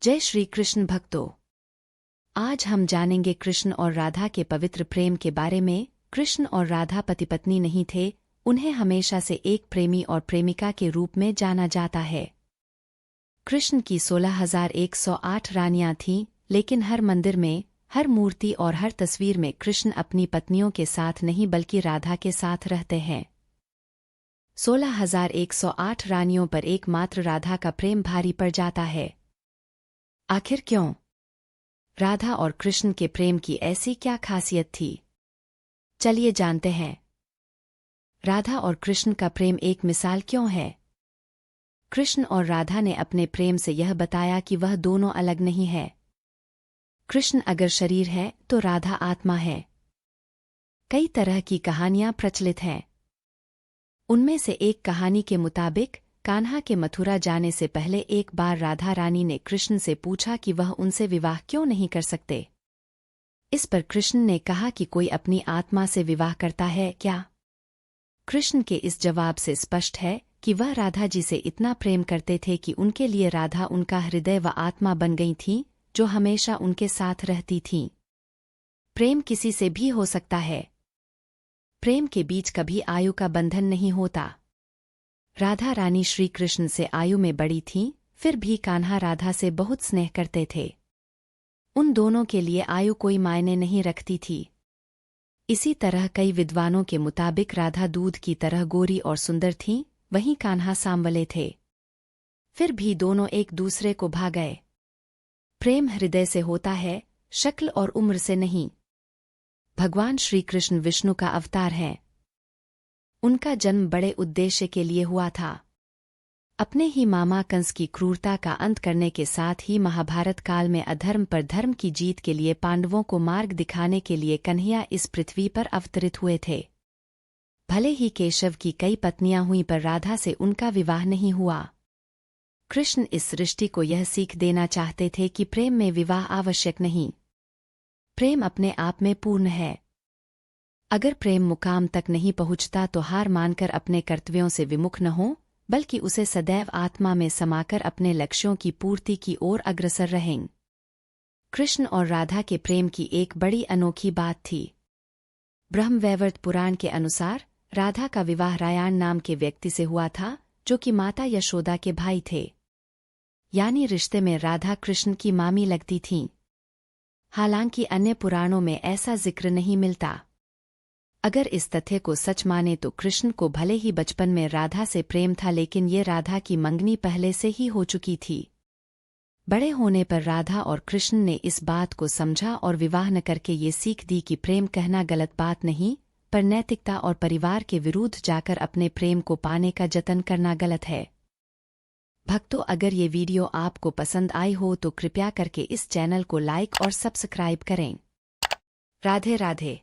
जय श्री कृष्ण भक्तों। आज हम जानेंगे कृष्ण और राधा के पवित्र प्रेम के बारे में। कृष्ण और राधा पति पत्नी नहीं थे, उन्हें हमेशा से एक प्रेमी और प्रेमिका के रूप में जाना जाता है। कृष्ण की 16,108 रानियां थीं, लेकिन हर मंदिर में, हर मूर्ति और हर तस्वीर में कृष्ण अपनी पत्नियों के साथ नहीं बल्कि राधा के साथ रहते हैं। 16,108 रानियों पर एकमात्र राधा का प्रेम भारी पड़ जाता है। आखिर क्यों? राधा और कृष्ण के प्रेम की ऐसी क्या खासियत थी? चलिए जानते हैं। राधा और कृष्ण का प्रेम एक मिसाल क्यों है? कृष्ण और राधा ने अपने प्रेम से यह बताया कि वह दोनों अलग नहीं है। कृष्ण अगर शरीर है तो राधा आत्मा है। कई तरह की कहानियां प्रचलित हैं। उनमें से एक कहानी के मुताबिक कान्हा के मथुरा जाने से पहले एक बार राधा रानी ने कृष्ण से पूछा कि वह उनसे विवाह क्यों नहीं कर सकते। इस पर कृष्ण ने कहा कि कोई अपनी आत्मा से विवाह करता है क्या? कृष्ण के इस जवाब से स्पष्ट है कि वह राधा जी से इतना प्रेम करते थे कि उनके लिए राधा उनका हृदय व आत्मा बन गई थी, जो हमेशा उनके साथ रहती थीं। प्रेम किसी से भी हो सकता है। प्रेम के बीच कभी आयु का बंधन नहीं होता। राधा रानी श्री कृष्ण से आयु में बड़ी थीं, फिर भी कान्हा राधा से बहुत स्नेह करते थे। उन दोनों के लिए आयु कोई मायने नहीं रखती थी। इसी तरह कई विद्वानों के मुताबिक राधा दूध की तरह गोरी और सुंदर थीं, वहीं कान्हा सांवले थे। फिर भी दोनों एक दूसरे को भा गए। प्रेम हृदय से होता है, शक्ल और उम्र से नहीं। भगवान श्री कृष्ण विष्णु का अवतार है। उनका जन्म बड़े उद्देश्य के लिए हुआ था। अपने ही मामा कंस की क्रूरता का अंत करने के साथ ही महाभारत काल में अधर्म पर धर्म की जीत के लिए पांडवों को मार्ग दिखाने के लिए कन्हैया इस पृथ्वी पर अवतरित हुए थे। भले ही केशव की कई पत्नियां हुईं पर राधा से उनका विवाह नहीं हुआ। कृष्ण इस सृष्टि को यह सीख देना चाहते थे कि प्रेम में विवाह आवश्यक नहीं। प्रेम अपने आप में पूर्ण है। अगर प्रेम मुकाम तक नहीं पहुंचता तो हार मानकर अपने कर्तव्यों से विमुख न हो, बल्कि उसे सदैव आत्मा में समाकर अपने लक्ष्यों की पूर्ति की ओर अग्रसर रहें। कृष्ण और राधा के प्रेम की एक बड़ी अनोखी बात थी। ब्रह्मवैवर्त पुराण के अनुसार राधा का विवाह रायान नाम के व्यक्ति से हुआ था, जो कि माता यशोदा के भाई थे। यानी रिश्ते में राधा कृष्ण की मामी लगती थीं। हालांकि अन्य पुराणों में ऐसा जिक्र नहीं मिलता। अगर इस तथ्य को सच माने तो कृष्ण को भले ही बचपन में राधा से प्रेम था, लेकिन ये राधा की मंगनी पहले से ही हो चुकी थी। बड़े होने पर राधा और कृष्ण ने इस बात को समझा और विवाह न करके ये सीख दी कि प्रेम कहना गलत बात नहीं, पर नैतिकता और परिवार के विरुद्ध जाकर अपने प्रेम को पाने का जतन करना गलत है। भक्तों, अगर ये वीडियो आपको पसंद आई हो तो कृपया करके इस चैनल को लाइक और सब्सक्राइब करें। राधे राधे।